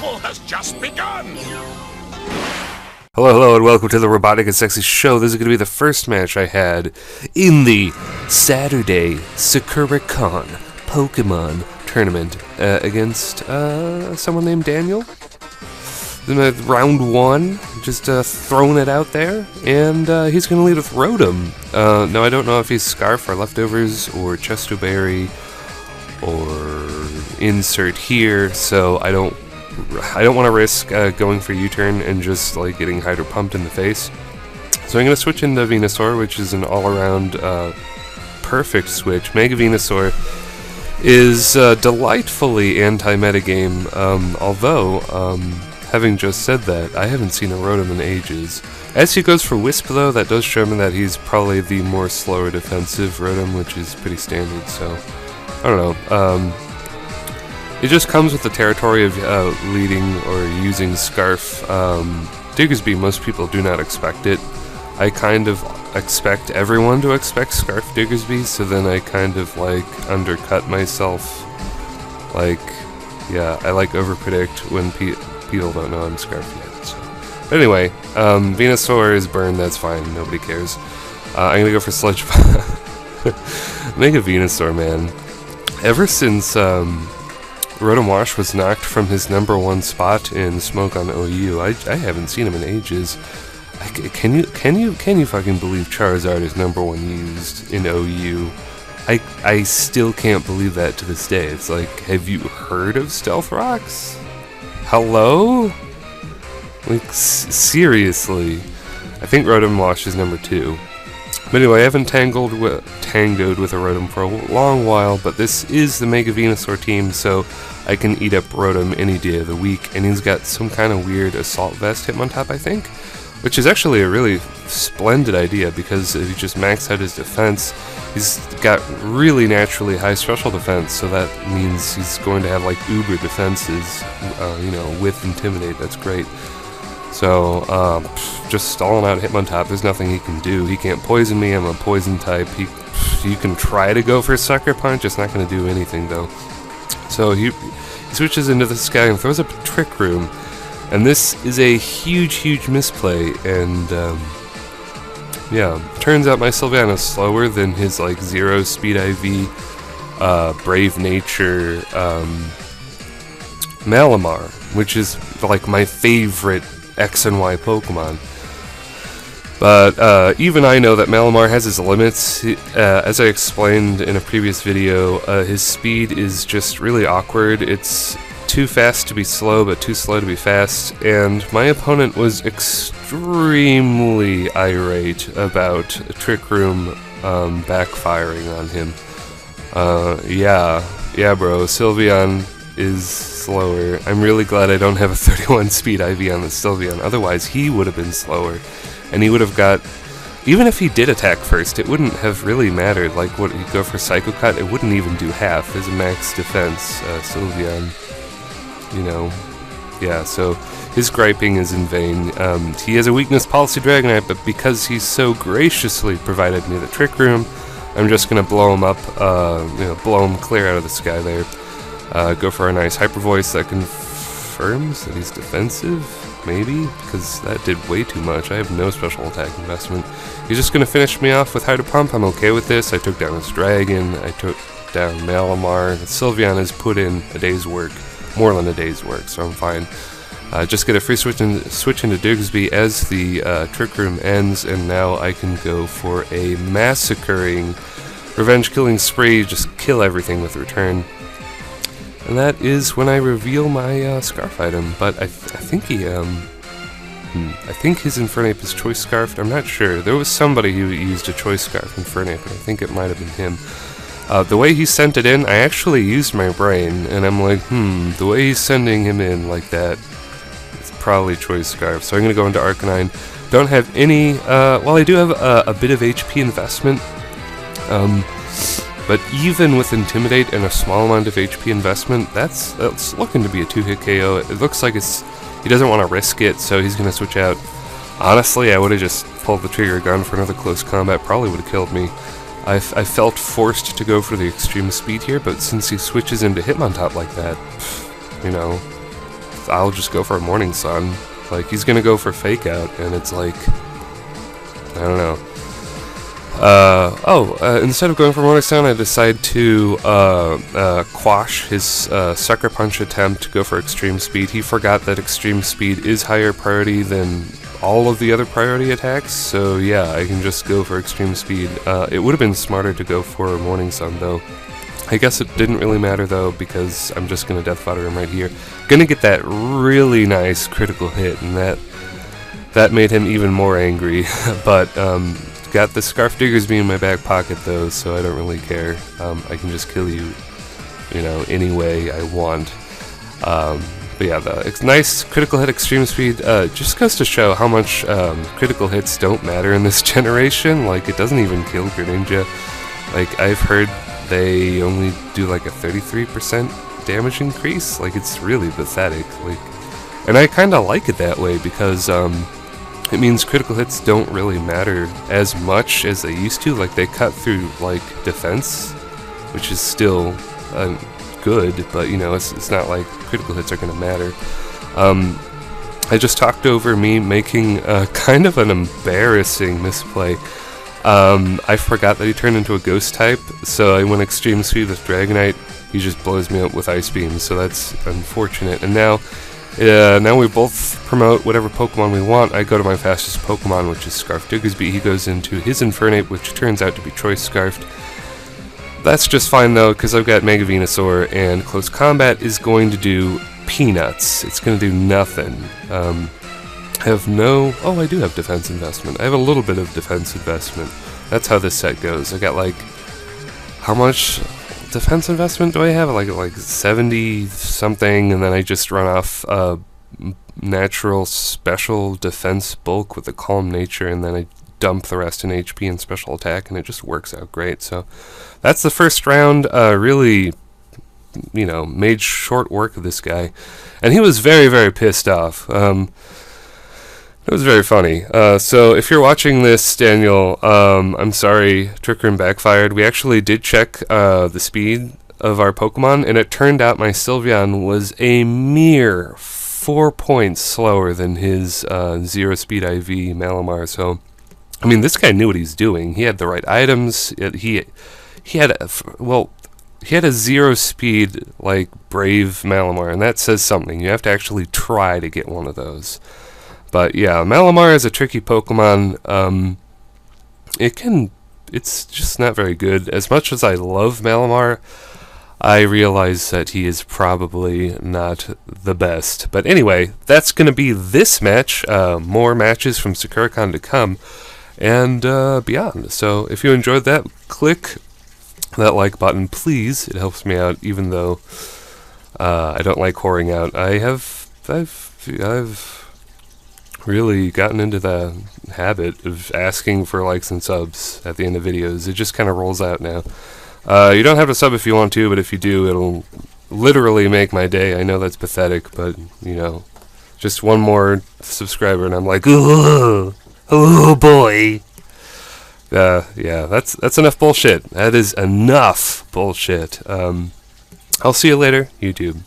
battle has just begun! Hello, hello, and welcome to the RobotnikIsSexy show. This is going to be the first match I had in the Saturday Sakura Con Pokemon tournament against someone named Daniel. Round one, just throwing it out there, and he's going to lead with Rotom. Now, I don't know if he's Scarf or Leftovers or Chestoberry or Insert here, so I don't want to risk going for U-turn and just like getting Hydro Pumped in the face. So I'm going to switch into Venusaur, which is an all-around perfect switch. Mega Venusaur is delightfully anti-metagame, although, having just said that, I haven't seen a Rotom in ages. As he goes for Wisp, though, that does show me that he's probably the more slower defensive Rotom, which is pretty standard, so I don't know. It just comes with the territory of leading or using Scarf. Diggersby, most people do not expect it. I kind of expect everyone to expect Scarf Diggersby, so then I kind of like undercut myself. Like, yeah, I like overpredict when people don't know I'm Scarf yet. So. But anyway, Venusaur is burned, that's fine, nobody cares. I'm gonna go for Sludge Bomb. Mega Venusaur, man. Ever since Rotom Wash was knocked from his #1 spot in Smoke on OU, I haven't seen him in ages. Can you fucking believe Charizard is #1 used in OU? I still can't believe that to this day. It's like, have you heard of Stealth Rocks? Hello? Like, seriously. I think Rotom Wash is #2. But anyway, I haven't tangoed with a Rotom for a long while, but this is the Mega Venusaur team, so I can eat up Rotom any day of the week, and he's got some kind of weird Assault Vest Hitmontop, I think, which is actually a really splendid idea, because if you just max out his defense, he's got really naturally high special defense, so that means he's going to have like uber defenses, with Intimidate. That's great. So, just stalling out Hitmontop, there's nothing he can do. He can't poison me, I'm a poison type. You can try to go for Sucker Punch, it's not going to do anything though. So he switches into the sky and throws up a Trick Room. And this is a huge misplay, and yeah, turns out my Sylveon's slower than his like 0 speed IV, Brave Nature, Malamar, which is like my favorite X and Y Pokemon. But even I know that Malamar has his limits. As I explained in a previous video, his speed is just really awkward. It's too fast to be slow, but too slow to be fast, and my opponent was extremely irate about Trick Room backfiring on him. Yeah bro, Sylveon is slower. I'm really glad I don't have a 31 speed IV on the Sylveon, otherwise he would have been slower. And he would have got, even if he did attack first, it wouldn't have really mattered. Like, what he'd go for Psycho Cut, it wouldn't even do half. His max defense, Sylveon, yeah, so his griping is in vain. He has a weakness, Policy Dragonite, but because he's so graciously provided me the Trick Room, I'm just gonna blow him up, blow him clear out of the sky there. Go for a nice Hyper Voice that confirms that he's defensive, maybe, because that did way too much. I have no special attack investment. He's just gonna finish me off with Hydro Pump. I'm okay with this. I took down his Dragon, I took down Malamar. Sylveon has put in a day's work, more than a day's work, so I'm fine. Just get a free switch into Diggersby as the Trick Room ends, and now I can go for a massacring revenge killing spree, just kill everything with return. And that is when I reveal my Scarf item, but I think he, I think his Infernape is Choice Scarfed. I'm not sure. There was somebody who used a Choice Scarf Infernape, and I think it might have been him. The way he sent it in, I actually used my brain, and I'm like, the way he's sending him in like that, it's probably Choice Scarf. So I'm going to go into Arcanine. Don't have any, well, I do have a bit of HP investment, but even with Intimidate and a small amount of HP investment, that's looking to be a 2-hit KO. It looks like he doesn't want to risk it, so he's going to switch out. Honestly, I would have just pulled the trigger gun for another close combat, probably would have killed me. I felt forced to go for the extreme speed here, but since he switches into Hitmontop like that, I'll just go for a Morning Sun. Like, he's gonna go for Fake Out, and it's like, I don't know. Instead of going for Morning Sun, I decide to quash his Sucker Punch attempt, go for Extreme Speed. He forgot that Extreme Speed is higher priority than all of the other priority attacks, so yeah, I can just go for Extreme Speed. It would have been smarter to go for Morning Sun, though. I guess it didn't really matter, though, because I'm just going to Death Fodder him right here. Gonna get that really nice critical hit, and that made him even more angry. But got the Scarf Diggersby in my back pocket, though, so I don't really care. I can just kill you, any way I want. But yeah, the nice critical hit Extreme Speed just goes to show how much critical hits don't matter in this generation. Like, it doesn't even kill Greninja. Like, I've heard they only do like a 33% damage increase. Like, it's really pathetic. Like, and I kind of like it that way because it means critical hits don't really matter as much as they used to. Like, they cut through like defense, which is still good, but it's not like critical hits are going to matter. I just talked over me making kind of an embarrassing misplay. I forgot that he turned into a ghost type, so I went Extreme Speed with Dragonite. He just blows me up with Ice Beam, so that's unfortunate. And now we both promote whatever Pokemon we want. I go to my fastest Pokemon, which is Scarf Diggersby. He goes into his Infernape, which turns out to be Choice Scarfed. That's just fine, though, because I've got Mega Venusaur, and Close Combat is going to do peanuts. It's going to do nothing. I do have Defense Investment. I have a little bit of Defense Investment. That's how this set goes. I got, like, how much Defense Investment do I have? Like 70 something, and then I just run off Natural Special Defense Bulk with a Calm Nature, and then I dump the rest in HP and Special Attack, and it just works out great. So that's the first round. Really, made short work of this guy, and he was very, very pissed off. It was very funny. So if you're watching this, Daniel, I'm sorry, Trick Room backfired. We actually did check the speed of our Pokemon, and it turned out my Sylveon was a mere 4 points slower than his Zero Speed IV Malamar. So, I mean, this guy knew what he's doing. He had the right items. He had a Zero Speed, like, Brave Malamar, and that says something. You have to actually try to get one of those. But yeah, Malamar is a tricky Pokemon. It's just not very good. As much as I love Malamar, I realize that he is probably not the best. But anyway, that's going to be this match. More matches from Sakura Con to come, and beyond. So if you enjoyed that, click that like button, please. It helps me out, even though I don't like whoring out. I've really gotten into the habit of asking for likes and subs at the end of videos. It just kind of rolls out now. You don't have to sub if you want to, but if you do, it'll literally make my day. I know that's pathetic, but, just one more subscriber and I'm like, oh boy. Yeah, that's enough bullshit. That is enough bullshit. I'll see you later, YouTube.